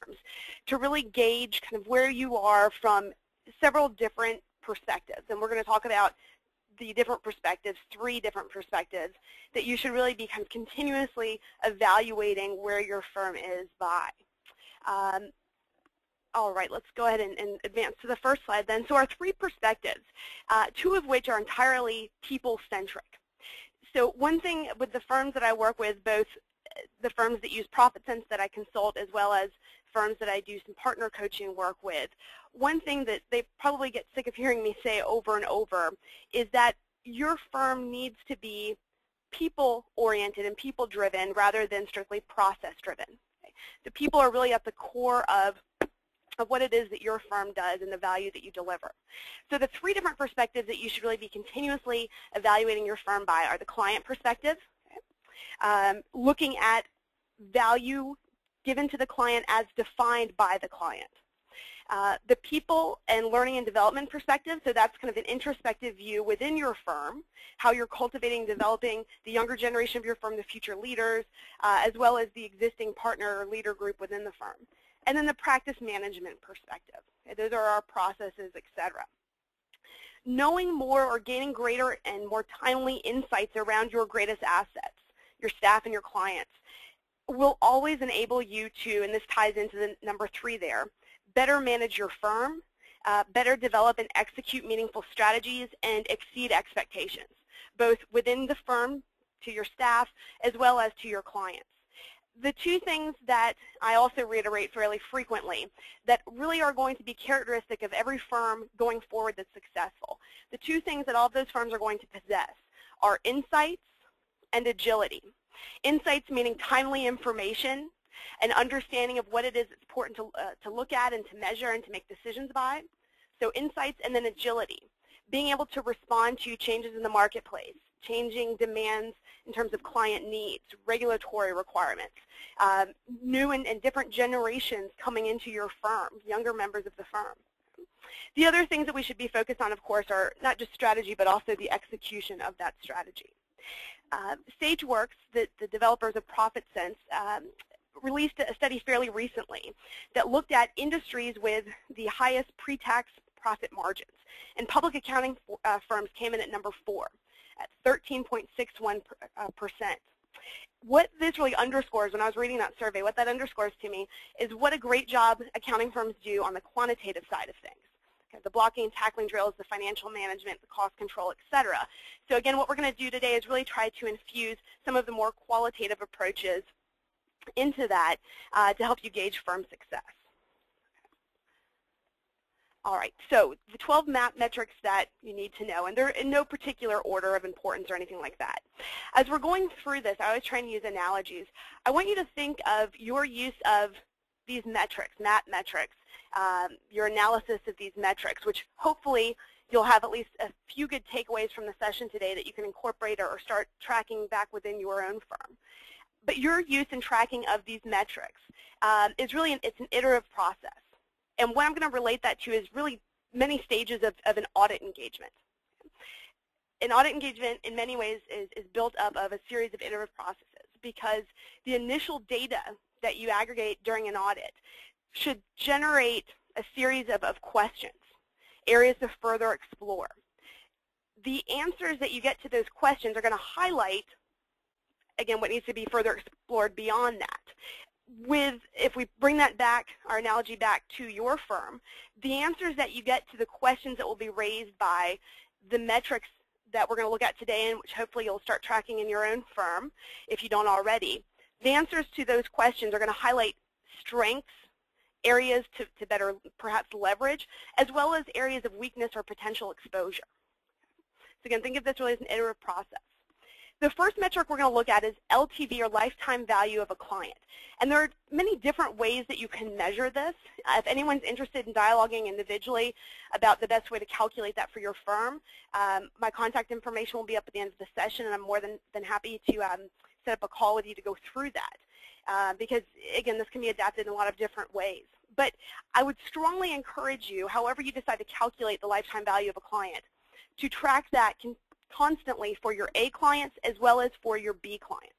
firms to really gauge kind of where you are from several different perspectives. And we're going to talk about the different perspectives, 3 different perspectives, that you should really be kind of continuously evaluating where your firm is by. All right, let's go ahead and advance to the first slide then. So our 3 perspectives, 2 of which are entirely people-centric. So one thing with the firms that I work with, both the firms that use ProfitSense that I consult as well as firms that I do some partner coaching work with, one thing that they probably get sick of hearing me say over and over is that your firm needs to be people-oriented and people-driven rather than strictly process-driven. Okay? The people are really at the core of what it is that your firm does and the value that you deliver. So the 3 different perspectives that you should really be continuously evaluating your firm by are the client perspective, okay? Looking at value given to the client as defined by the client. The people and learning and development perspective, so that's kind of an introspective view within your firm, how you're cultivating, developing the younger generation of your firm, the future leaders, as well as the existing partner or leader group within the firm. And then the practice management perspective. Okay, those are our processes, etc. Knowing more or gaining greater and more timely insights around your greatest assets, your staff and your clients, will always enable you to, and this ties into the number 3 there, better manage your firm, better develop and execute meaningful strategies, and exceed expectations, both within the firm, to your staff, as well as to your clients. The 2 things that I also reiterate fairly frequently that really are going to be characteristic of every firm going forward that's successful, the 2 things that all of those firms are going to possess are insights and agility. Insights meaning timely information and understanding of what it is that's important to look at and to measure and to make decisions by. So insights, and then agility, being able to respond to changes in the marketplace, changing demands in terms of client needs, regulatory requirements, new and different generations coming into your firm, younger members of the firm. The other things that we should be focused on, of course, are not just strategy, but also the execution of that strategy. SageWorks, the developers of ProfitSense, released a study fairly recently that looked at industries with the highest pre-tax profit margins. And public accounting firms came in at number 4 at 13.61%. What this really underscores, when I was reading that survey, what that underscores to me is what a great job accounting firms do on the quantitative side of things. Okay, the blocking and tackling drills, the financial management, the cost control, etc. So again, what we're going to do today is really try to infuse some of the more qualitative approaches into that to help you gauge firm success. All right, so the 12 metrics that you need to know, and they're in no particular order of importance or anything like that. As we're going through this, I always try and use analogies. I want you to think of your use of these metrics, MAP metrics, your analysis of these metrics, which hopefully you'll have at least a few good takeaways from the session today that you can incorporate or start tracking back within your own firm. But your use and tracking of these metrics is really it's an iterative process. And what I'm going to relate that to is really many stages of an audit engagement. An audit engagement, in many ways, is built up of a series of iterative processes because the initial data that you aggregate during an audit should generate a series of questions, areas to further explore. The answers that you get to those questions are going to highlight, again, what needs to be further explored beyond that. If we bring that back, our analogy back to your firm, the answers that you get to the questions that will be raised by the metrics that we're going to look at today, and which hopefully you'll start tracking in your own firm if you don't already, the answers to those questions are going to highlight strengths, areas to better perhaps leverage, as well as areas of weakness or potential exposure. So again, think of this really as an iterative process. The first metric we're going to look at is LTV, or lifetime value of a client. And there are many different ways that you can measure this. If anyone's interested in dialoguing individually about the best way to calculate that for your firm, my contact information will be up at the end of the session, and I'm more than happy to set up a call with you to go through that. Because, again, this can be adapted in a lot of different ways. But I would strongly encourage you, however you decide to calculate the lifetime value of a client, to track that constantly for your A clients as well as for your B clients.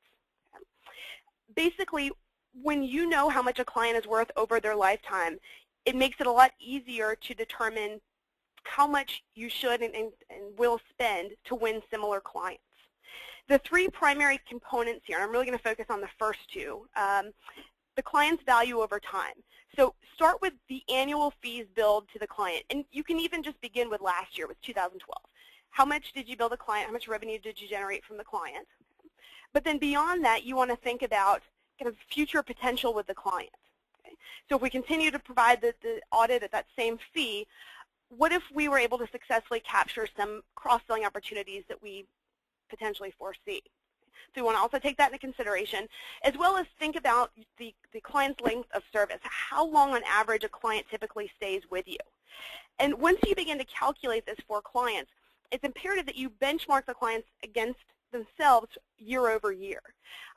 Basically, when you know how much a client is worth over their lifetime, it makes it a lot easier to determine how much you should and will spend to win similar clients. The three primary components here, and I'm really going to focus on the first two, the client's value over time. So start with the annual fees billed to the client, and you can even just begin with last year, with 2012. How much did you bill the client? How much revenue did you generate from the client? But then beyond that, you want to think about kind of future potential with the client. Okay? So if we continue to provide the audit at that same fee, what if we were able to successfully capture some cross-selling opportunities that we potentially foresee? So we want to also take that into consideration, as well as think about the client's length of service, how long on average a client typically stays with you. And once you begin to calculate this for clients, it's imperative that you benchmark the clients against themselves year over year.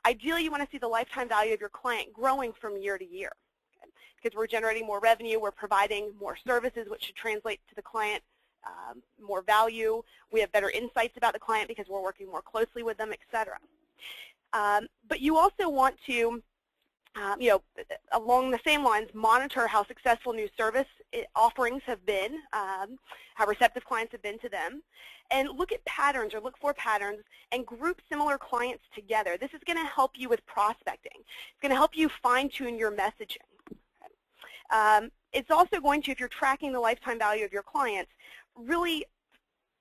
Ideally, you want to see the lifetime value of your client growing from year to year. Okay? Because we're generating more revenue, we're providing more services, which should translate to the client more value. We have better insights about the client because we're working more closely with them, et cetera. But you also want to, along the same lines, monitor how successful new service offerings have been, how receptive clients have been to them, and look at patterns or look for patterns and group similar clients together. This is going to help you with prospecting. It's going to help you fine-tune your messaging. It's also going to, if you're tracking the lifetime value of your clients, really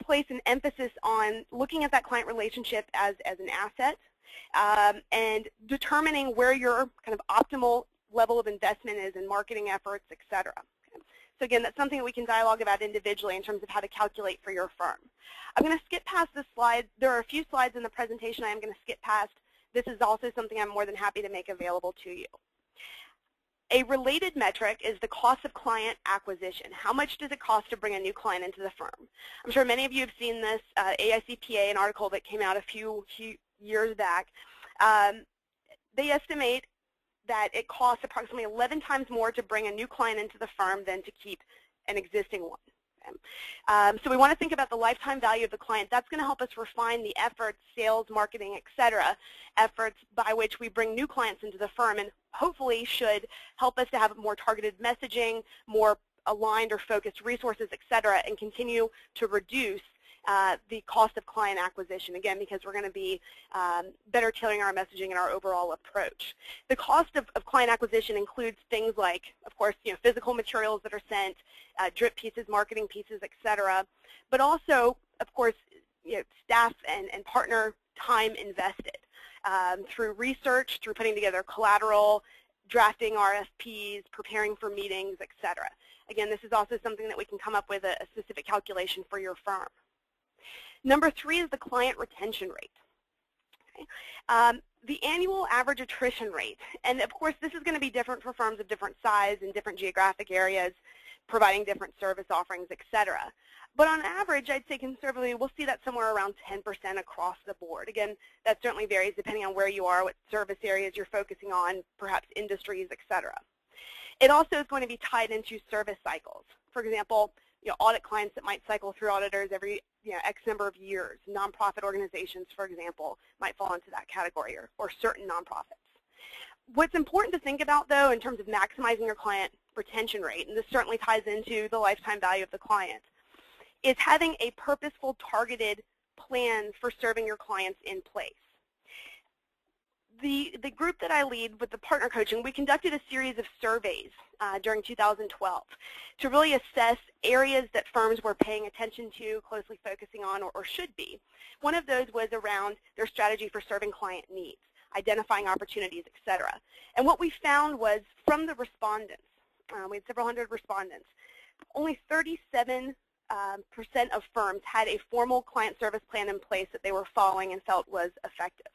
place an emphasis on looking at that client relationship as an asset, and determining where your kind of optimal level of investment is in marketing efforts, et cetera. Okay. So again, that's something that we can dialogue about individually in terms of how to calculate for your firm. I'm going to skip past this slide. There are a few slides in the presentation I am going to skip past. This is also something I'm more than happy to make available to you. A related metric is the cost of client acquisition. How much does it cost to bring a new client into the firm? I'm sure many of you have seen this CPA, an article that came out a few years back. They estimate that it costs approximately 11 times more to bring a new client into the firm than to keep an existing one. Okay? So we want to think about the lifetime value of the client. That's going to help us refine the efforts, sales, marketing, et cetera, efforts by which we bring new clients into the firm, and hopefully should help us to have more targeted messaging, more aligned or focused resources, et cetera, and continue to reduce the cost of client acquisition, again, because we're going to be better tailoring our messaging and our overall approach. The cost of client acquisition includes things like, of course, physical materials that are sent, drip pieces, marketing pieces, et cetera, but also, of course, staff and partner time invested through research, through putting together collateral, drafting RFPs, preparing for meetings, et cetera. Again, this is also something that we can come up with a specific calculation for your firm. Number 3 is the client retention rate. Okay. The annual average attrition rate, and of course this is going to be different for firms of different size and different geographic areas, providing different service offerings, et cetera. But on average, I'd say conservatively, we'll see that somewhere around 10% across the board. Again, that certainly varies depending on where you are, what service areas you're focusing on, perhaps industries, et cetera. It also is going to be tied into service cycles. For example, audit clients that might cycle through auditors every X number of years. Nonprofit organizations, for example, might fall into that category, or certain nonprofits. What's important to think about, though, in terms of maximizing your client retention rate, and this certainly ties into the lifetime value of the client, is having a purposeful, targeted plan for serving your clients in place. The group that I lead with the partner coaching, we conducted a series of surveys during 2012 to really assess areas that firms were paying attention to, closely focusing on, or should be. One of those was around their strategy for serving client needs, identifying opportunities, et cetera. And what we found was from the respondents, we had several hundred respondents, only 37% of firms had a formal client service plan in place that they were following and felt was effective.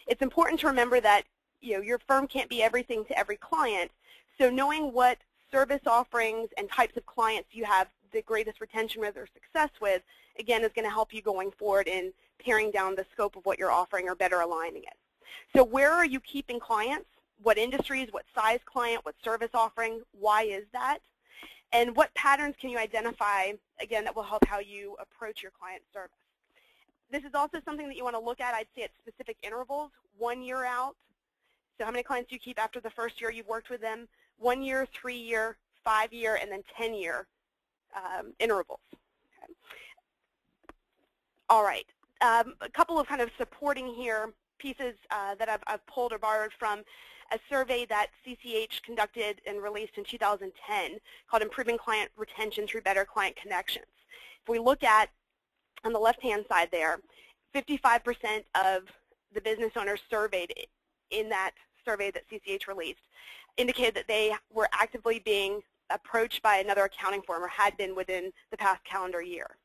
It's important to remember that your firm can't be everything to every client, so knowing what service offerings and types of clients you have the greatest retention with or success with, again, is going to help you going forward in paring down the scope of what you're offering or better aligning it. So where are you keeping clients? What industries, what size client, what service offering, why is that? And what patterns can you identify, again, that will help how you approach your client service? This is also something that you want to look at, I'd say, at specific intervals, 1 year out, So how many clients do you keep after the first year you've worked with them? 1 year, 3 year, 5 year, and then 10-year intervals. Okay. All right. A couple of kind of supporting here pieces that I've pulled or borrowed from a survey that CCH conducted and released in 2010 called Improving Client Retention Through Better Client Connections. If we look at, on the left-hand side there, 55% of the business owners surveyed in that survey that CCH released indicated that they were actively being approached by another accounting firm or had been within the past calendar year.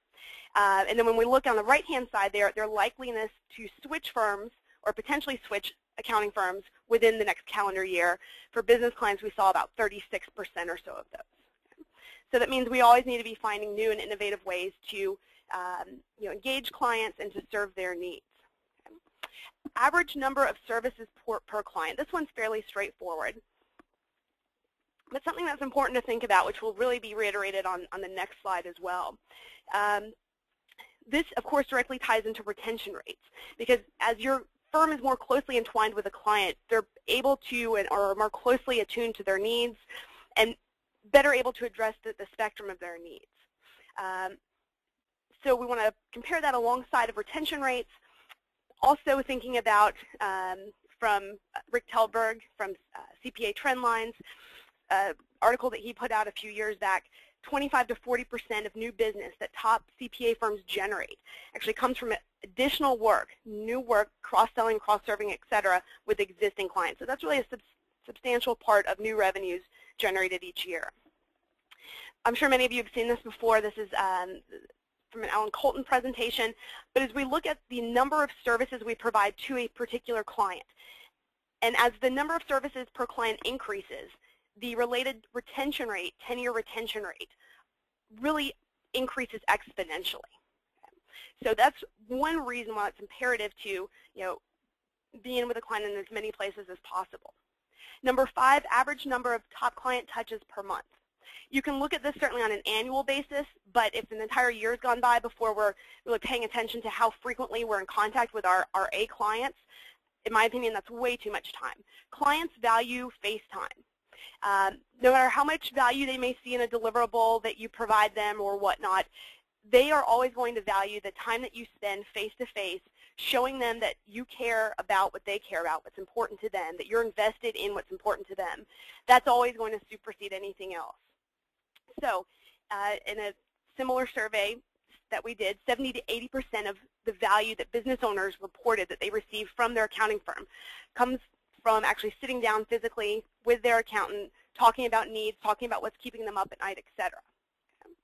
And then when we look on the right-hand side there, their likeliness to switch firms or potentially switch accounting firms within the next calendar year. For business clients, we saw about 36% or so of those. So that means we always need to be finding new and innovative ways to engage clients and to serve their needs. Okay. Average number of services per client. This one's fairly straightforward. But something that's important to think about, which will really be reiterated on the next slide as well. This, of course, directly ties into retention rates, because as your firm is more closely entwined with a client, they're able to and are more closely attuned to their needs and better able to address the spectrum of their needs. So we want to compare that alongside of retention rates. Also thinking about, from Rick Telberg from CPA Trendlines, article that he put out a few years back, 25 to 40% of new business that top CPA firms generate actually comes from additional work, new work, cross-selling, cross-serving, et cetera, with existing clients. So that's really a substantial part of new revenues generated each year. I'm sure many of you have seen this before. This is from an Alan Colton presentation. But as we look at the number of services we provide to a particular client, and as the number of services per client increases, the related retention rate, 10-year retention rate, really increases exponentially. Okay. So that's one reason why it's imperative to be in with a client in as many places as possible. Number 5, average number of top client touches per month. You can look at this certainly on an annual basis, but if an entire year has gone by before we're really paying attention to how frequently we're in contact with our A clients, in my opinion, that's way too much time. Clients value face time. No matter how much value they may see in a deliverable that you provide them or whatnot, they are always going to value the time that you spend face-to-face, showing them that you care about what they care about, what's important to them, that you're invested in what's important to them. That's always going to supersede anything else. So in a similar survey that we did, 70 to 80% of the value that business owners reported that they received from their accounting firm comes from actually sitting down physically with their accountant, talking about needs, talking about what's keeping them up at night, et cetera. Okay.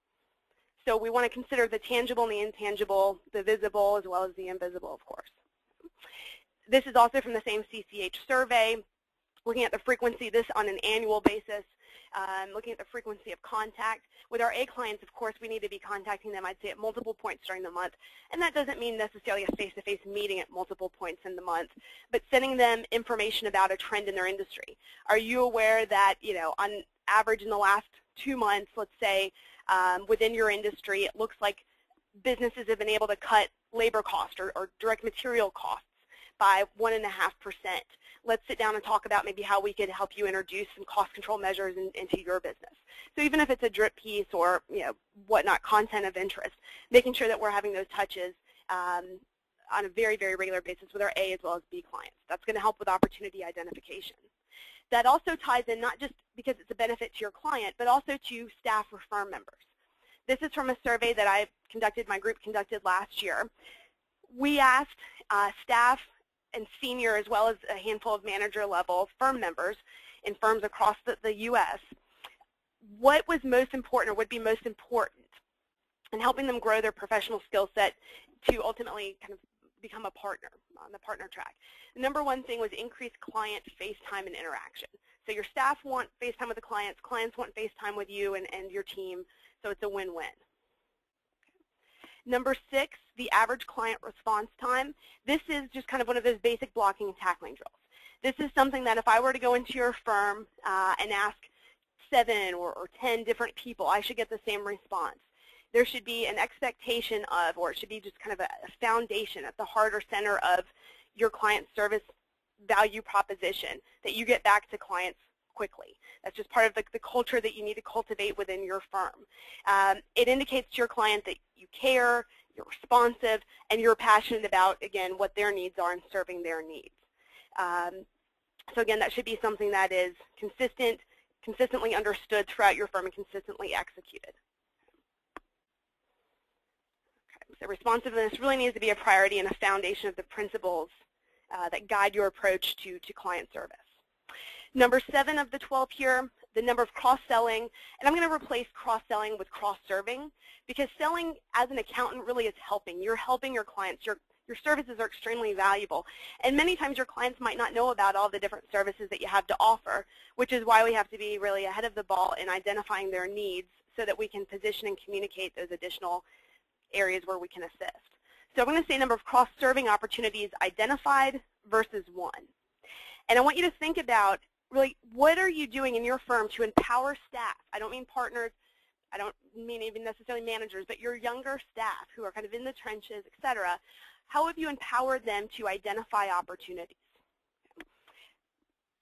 So we want to consider the tangible and the intangible, the visible as well as the invisible, of course. This is also from the same CCH survey, looking at the frequency, this on an annual basis, looking at the frequency of contact. With our A clients, of course, we need to be contacting them, I'd say, at multiple points during the month. And that doesn't mean necessarily a face-to-face meeting at multiple points in the month, but sending them information about a trend in their industry. Are you aware that, on average in the last 2 months, let's say, within your industry, it looks like businesses have been able to cut labor costs or direct material costs by 1.5%. Let's sit down and talk about maybe how we could help you introduce some cost control measures into your business. So even if it's a drip piece or whatnot, content of interest, making sure that we're having those touches on a very, very regular basis with our A as well as B clients. That's going to help with opportunity identification. That also ties in not just because it's a benefit to your client, but also to staff or firm members. This is from a survey that my group conducted last year. We asked staff and senior as well as a handful of manager level firm members in firms across the U.S. what was most important or would be most important in helping them grow their professional skill set to ultimately kind of become a partner on the partner track. The number one thing was increased client face time and interaction. So your staff want face time with the clients want face time with you and your team, so it's a win-win. Number 6, the average client response time. This is just kind of one of those basic blocking and tackling drills. This is something that if I were to go into your firm and ask 7 or 10 different people, I should get the same response. There should be an expectation of, or it should be just kind of a foundation at the heart or center of your client service value proposition that you get back to clients quickly. That's just part of the culture that you need to cultivate within your firm. It indicates to your client that you care, you're responsive, and you're passionate about, again, what their needs are and serving their needs. So again, that should be something that is consistently understood throughout your firm and consistently executed. Okay, so responsiveness really needs to be a priority and a foundation of the principles that guide your approach to client service. Number 7 of the 12 here, the number of cross-selling, and I'm going to replace cross-selling with cross-serving, because selling as an accountant really is helping. You're helping your clients. Your services are extremely valuable, and many times your clients might not know about all the different services that you have to offer, which is why we have to be really ahead of the ball in identifying their needs so that we can position and communicate those additional areas where we can assist. So I'm going to say number of cross-serving opportunities identified versus 1. And I want you to think about really what are you doing in your firm to empower staff. I don't mean partners, I don't mean even necessarily managers, but your younger staff who are kind of in the trenches, et cetera. How have you empowered them to identify opportunities?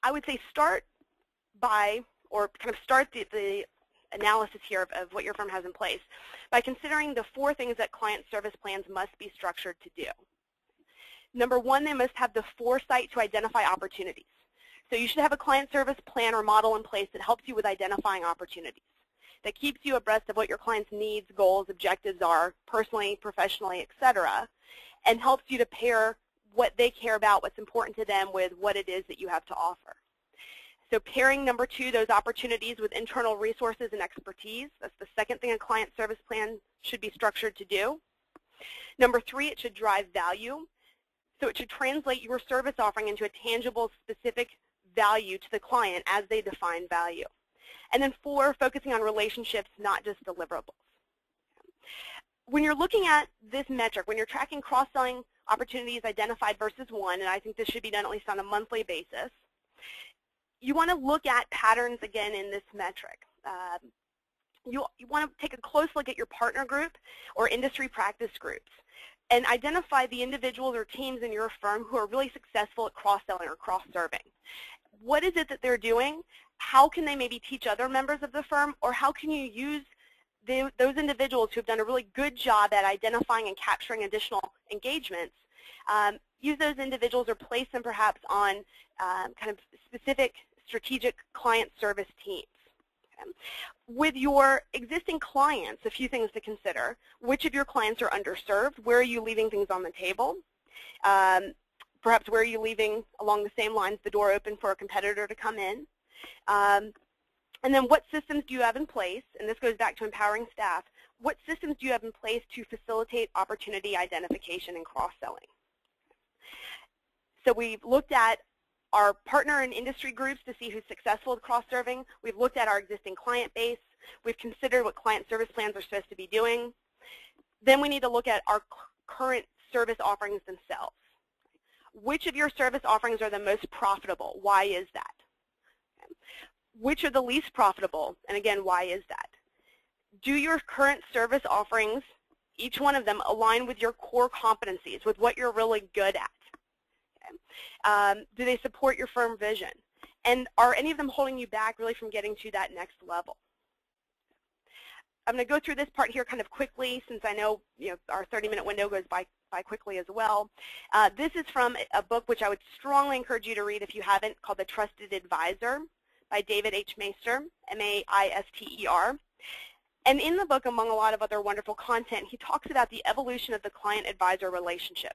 I would say start by, or kind of start the analysis here of what your firm has in place by considering the 4 things that client service plans must be structured to do. Number 1, they must have the foresight to identify opportunities. So you should have a client service plan or model in place that helps you with identifying opportunities, that keeps you abreast of what your client's needs, goals, objectives are, personally, professionally, et cetera, and helps you to pair what they care about, what's important to them, with what it is that you have to offer. So pairing, number 2, those opportunities with internal resources and expertise. That's the second thing a client service plan should be structured to do. Number 3, it should drive value. So it should translate your service offering into a tangible, specific value to the client as they define value. And then 4, focusing on relationships, not just deliverables. When you're looking at this metric, when you're tracking cross-selling opportunities identified versus 1, and I think this should be done at least on a monthly basis, you want to look at patterns again in this metric. You want to take a close look at your partner group or industry practice groups and identify the individuals or teams in your firm who are really successful at cross-selling or cross-serving. What is it that they're doing? How can they maybe teach other members of the firm, or how can you use those individuals who have done a really good job at identifying and capturing additional engagements, use those individuals or place them perhaps on kind of specific strategic client service teams. Okay. With your existing clients, a few things to consider. Which of your clients are underserved? Where are you leaving things on the table? Perhaps where are you leaving, along the same lines, the door open for a competitor to come in? And then what systems do you have in place? And this goes back to empowering staff. What systems do you have in place to facilitate opportunity identification and cross-selling? So we've looked at our partner and industry groups to see who's successful at cross-serving. We've looked at our existing client base. We've considered what client service plans are supposed to be doing. Then we need to look at our current service offerings themselves. Which of your service offerings are the most profitable? Why is that? Okay. Which are the least profitable? And again, why is that? Do your current service offerings, each one of them, align with your core competencies, with what you're really good at? Okay. Do they support your firm vision? And are any of them holding you back really from getting to that next level? I'm going to go through this part here kind of quickly, since I know, our 30-minute window goes by quickly as well. This is from a book which I would strongly encourage you to read if you haven't, called The Trusted Advisor by David H. Maister, M-A-I-S-T-E-R. And in the book, among a lot of other wonderful content, he talks about the evolution of the client-advisor relationship,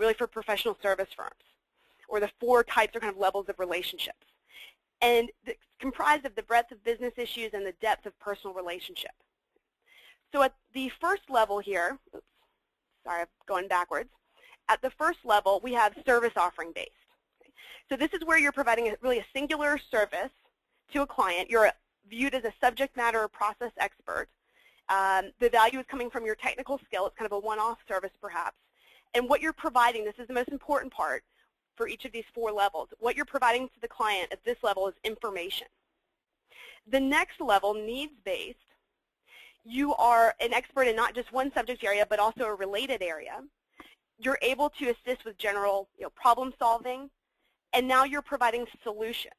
really for professional service firms, or the 4 types or kind of levels of relationships. And it's comprised of the breadth of business issues and the depth of personal relationship. So at the first level here, oops, sorry, I'm going backwards. At the first level, we have service offering based. Okay. So this is where you're providing really a singular service to a client. You're viewed as a subject matter or process expert. The value is coming from your technical skill. It's kind of a one-off service perhaps. And what you're providing, this is the most important part for each of these 4 levels. What you're providing to the client at this level is information. The next level, needs-based, you are an expert in not just one subject area, but also a related area. You're able to assist with general problem solving, and now you're providing solutions.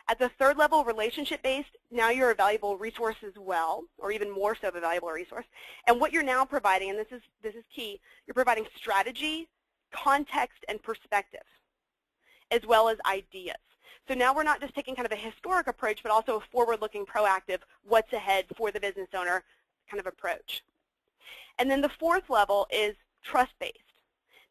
At the third level, relationship-based, now you're a valuable resource as well, or even more so of a valuable resource. And what you're now providing, and this is key, you're providing strategy, context, and perspective, as well as ideas. So now we're not just taking kind of a historic approach, but also a forward-looking, proactive, what's ahead for the business owner kind of approach. And then the fourth level is trust-based.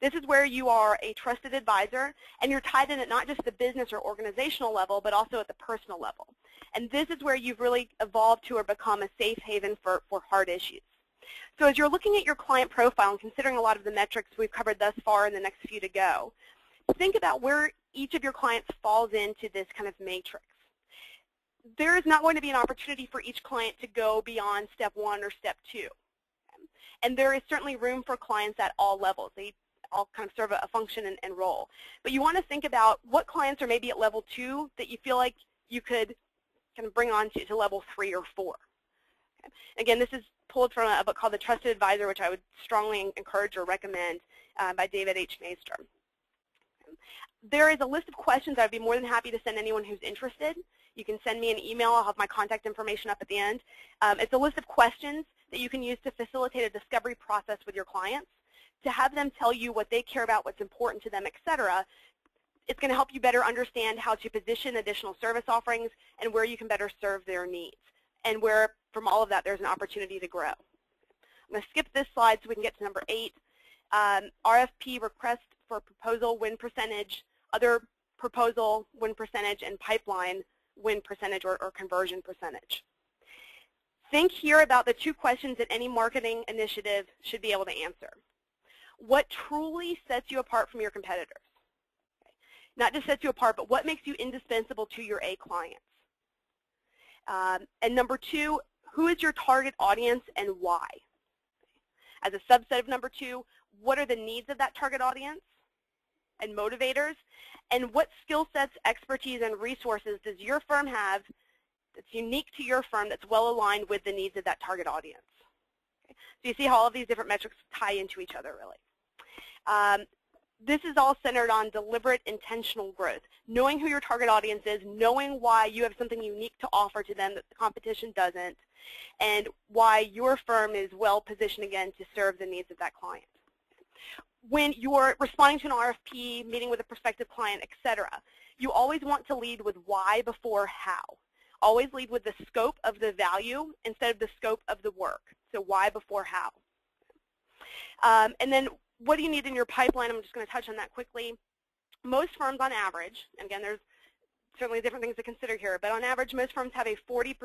This is where you are a trusted advisor, and you're tied in at not just the business or organizational level, but also at the personal level. And this is where you've really evolved to or become a safe haven for hard issues. So as you're looking at your client profile and considering a lot of the metrics we've covered thus far and the next few to go, think about where each of your clients falls into this kind of matrix. There is not going to be an opportunity for each client to go beyond step 1 or step 2. And there is certainly room for clients at all levels. They all kind of serve a function and role. But you want to think about what clients are maybe at level 2 that you feel like you could kind of bring on to level 3 or 4. Okay. Again, this is pulled from a book called The Trusted Advisor, which I would strongly encourage or recommend by David H. Maister. There is a list of questions I'd be more than happy to send anyone who's interested. You can send me an email. I'll have my contact information up at the end. It's a list of questions that you can use to facilitate a discovery process with your clients, to have them tell you what they care about, what's important to them, etc. It's going to help you better understand how to position additional service offerings and where you can better serve their needs, and where, from all of that, there's an opportunity to grow. I'm going to skip this slide so we can get to number 8. RFP, request for proposal, win percentage, other proposal, win percentage, and pipeline, win percentage or conversion percentage. Think here about the 2 questions that any marketing initiative should be able to answer. What truly sets you apart from your competitors? Okay. Not just sets you apart, but what makes you indispensable to your A clients? And number 2, who is your target audience and why? As a subset of number 2, what are the needs of that target audience and motivators? And what skill sets, expertise, and resources does your firm have that's unique to your firm that's well aligned with the needs of that target audience? Okay. So you see how all of these different metrics tie into each other, really. This is all centered on deliberate, intentional growth, knowing who your target audience is, knowing why you have something unique to offer to them that the competition doesn't, and why your firm is well positioned, again, to serve the needs of that client. When you're responding to an RFP, meeting with a prospective client, etc., you always want to lead with why before how. Always lead with the scope of the value instead of the scope of the work. So why before how. And then what do you need in your pipeline? I'm just going to touch on that quickly. Most firms on average, and again, there's certainly different things to consider here, but on average, most firms have a 40%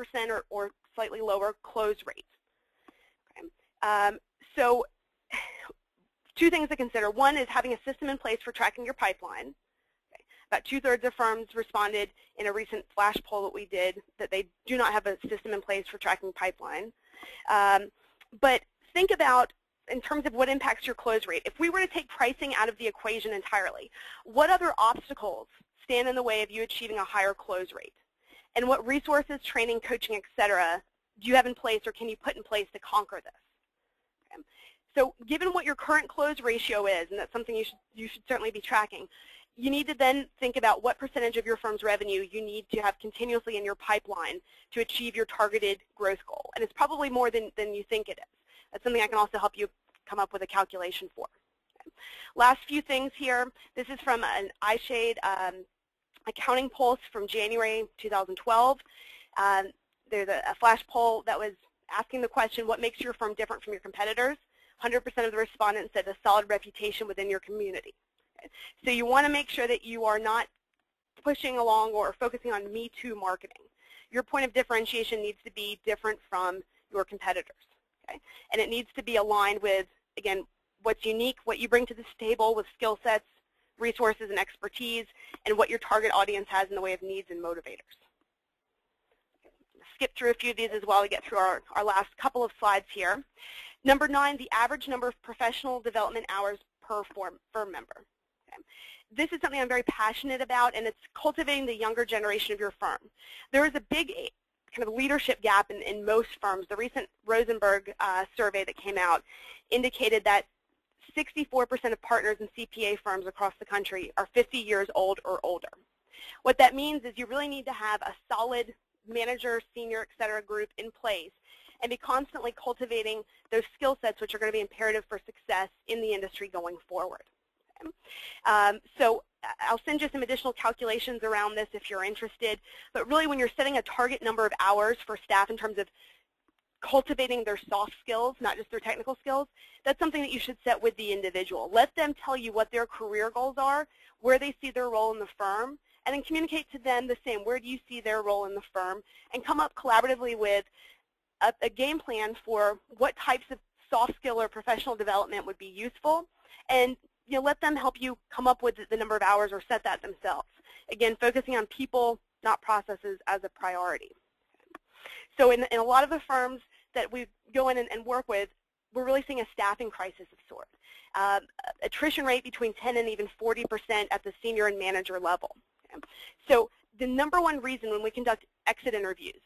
or slightly lower close rate. Okay. So 2 things to consider. One is having a system in place for tracking your pipeline. Okay. About 2/3 of firms responded in a recent flash poll that we did that they do not have a system in place for tracking pipeline. But think about, in terms of what impacts your close rate, if we were to take pricing out of the equation entirely, what other obstacles stand in the way of you achieving a higher close rate? And what resources, training, coaching, etc., do you have in place or can you put in place to conquer this? Okay. So given what your current close ratio is, and that's something you should certainly be tracking, you need to then think about what percentage of your firm's revenue you need to have continuously in your pipeline to achieve your targeted growth goal. And it's probably more than you think it is. That's something I can also help you come up with a calculation for. Okay. Last few things here. This is from an iShade accounting pulse from January 2012. There's a flash poll that was asking the question, what makes your firm different from your competitors? 100% of the respondents said a solid reputation within your community. Okay. So you want to make sure that you are not pushing along or focusing on Me Too marketing. Your point of differentiation needs to be different from your competitors. Okay? And it needs to be aligned with, again, what's unique, what you bring to this table with skill sets, resources, and expertise, and what your target audience has in the way of needs and motivators. Skip through a few of these as well to get through our last couple of slides here. Number 9, the average number of professional development hours per firm member. Okay. This is something I'm very passionate about, and it's cultivating the younger generation of your firm. There is a big kind of leadership gap in most firms. The recent Rosenberg survey that came out indicated that 64% of partners in CPA firms across the country are 50 years old or older. What that means is you really need to have a solid manager, senior, et cetera, group in place and be constantly cultivating those skill sets which are going to be imperative for success in the industry going forward. Okay? So I'll send you some additional calculations around this if you're interested, but really when you're setting a target number of hours for staff in terms of cultivating their soft skills, not just their technical skills, that's something that you should set with the individual. Let them tell you what their career goals are, where they see their role in the firm, and then communicate to them the same, where do you see their role in the firm, and come up collaboratively with a game plan for what types of soft skill or professional development would be useful, and let them help you come up with the number of hours or set that themselves. Again, focusing on people, not processes, as a priority. So in a lot of the firms that we go in and work with, we're really seeing a staffing crisis of sort. Attrition rate between 10 and even 40% at the senior and manager level. Okay? So the number one reason when we conduct exit interviews,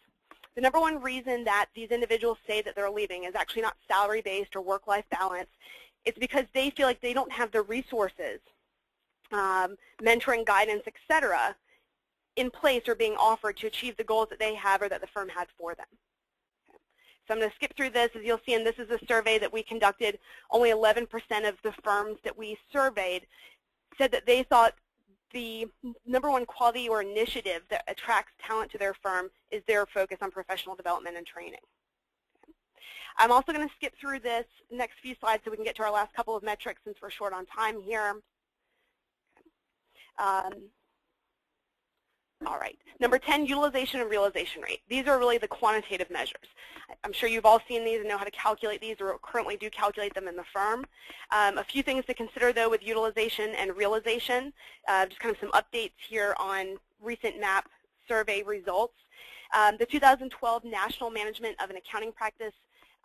the number one reason that these individuals say that they're leaving is actually not salary-based or work-life balance. It's because they feel like they don't have the resources, mentoring, guidance, et cetera, in place or being offered to achieve the goals that they have or that the firm had for them. Okay. So I'm going to skip through this. As you'll see, and this is a survey that we conducted, only 11% of the firms that we surveyed said that they thought the number one quality or initiative that attracts talent to their firm is their focus on professional development and training. Okay. I'm also going to skip through this next few slides so we can get to our last couple of metrics since we're short on time here. Okay. All right. Number 10, utilization and realization rate. These are really the quantitative measures. I'm sure you've all seen these and know how to calculate these or currently do calculate them in the firm. A few things to consider, though, with utilization and realization. Just kind of some updates here on recent MAP survey results. The 2012 National Management of an Accounting Practice,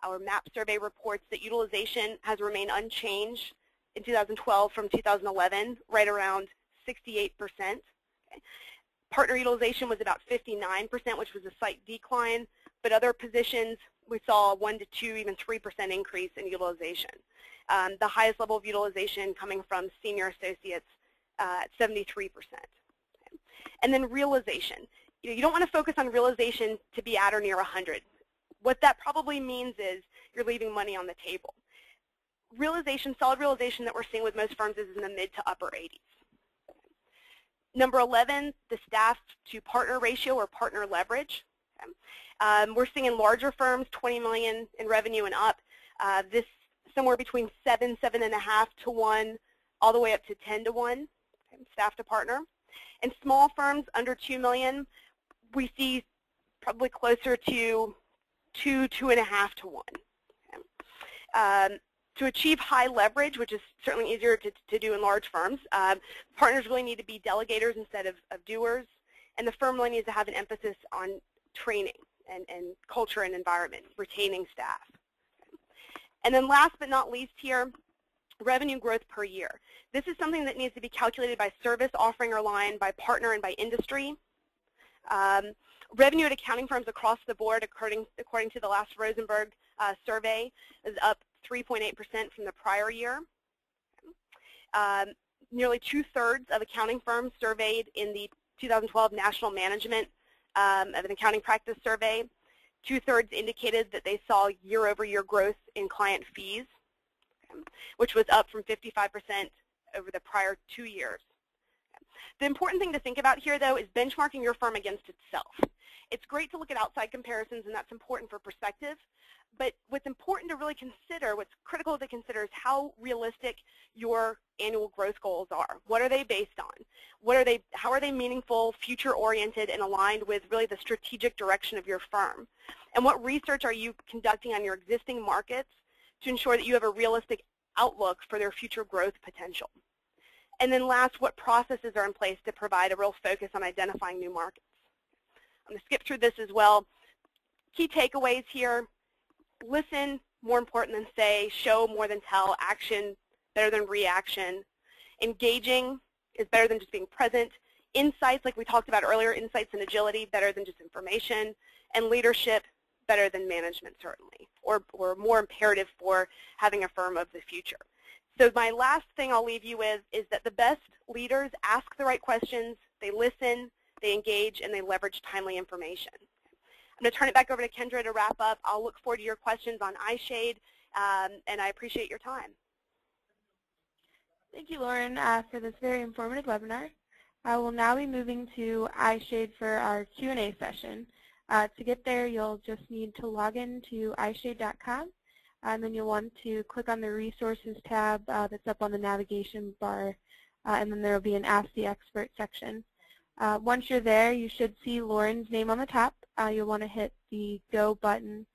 our MAP survey, reports that utilization has remained unchanged in 2012 from 2011, right around 68%. Okay. Partner utilization was about 59%, which was a slight decline, but other positions we saw a 1 to 2, even 3% increase in utilization. The highest level of utilization coming from senior associates at 73%. Okay. And then realization. You don't want to focus on realization to be at or near 100. What that probably means is you're leaving money on the table. Realization, solid realization that we're seeing with most firms is in the mid to upper 80s. Number 11, the staff to partner ratio or partner leverage. Okay. We're seeing in larger firms, 20 million in revenue and up, this somewhere between 7.5 to 1, all the way up to 10 to 1, okay, staff to partner. In small firms under 2 million, we see probably closer to 2.5 to 1. Okay. To achieve high leverage, which is certainly easier to do in large firms, partners really need to be delegators instead of doers, and the firm really needs to have an emphasis on training and culture and environment, retaining staff. Okay. And then last but not least here, revenue growth per year. This is something that needs to be calculated by service offering or line, by partner, and by industry. Revenue at accounting firms across the board, according to the last Rosenberg survey, is up 3.8% from the prior year. Nearly 2/3 of accounting firms surveyed in the 2012 National Management of an Accounting Practice survey, 2/3 indicated that they saw year-over-year growth in client fees, okay, which was up from 55% over the prior 2 years. Okay. The important thing to think about here, though, is benchmarking your firm against itself. It's great to look at outside comparisons, and that's important for perspective. But what's important to really consider, what's critical to consider, is how realistic your annual growth goals are. What are they based on? How are they meaningful, future-oriented, and aligned with really the strategic direction of your firm? And what research are you conducting on your existing markets to ensure that you have a realistic outlook for their future growth potential? And then last, what processes are in place to provide a real focus on identifying new markets? I'm going to skip through this as well. Key takeaways here: listen, more important than say; show more than tell; action, better than reaction; engaging is better than just being present; insights, like we talked about earlier, insights and agility, better than just information; and leadership, better than management, certainly, or more imperative for having a firm of the future. So my last thing I'll leave you with is that the best leaders ask the right questions, they listen, they engage, and they leverage timely information. I'm going to turn it back over to Kendra to wrap up. I'll look forward to your questions on iShade, and I appreciate your time. Thank you, Lauren, for this very informative webinar. I will now be moving to iShade for our Q&A session. To get there, you'll just need to log in to iShade.com, and then you'll want to click on the Resources tab that's up on the navigation bar, and then there will be an Ask the Expert section. Once you're there, you should see Lauren's name on the top. You'll want to hit the Go button,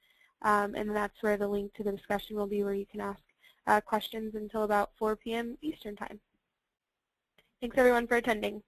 and that's where the link to the discussion will be, where you can ask questions until about 4 p.m. Eastern Time. Thanks, everyone, for attending.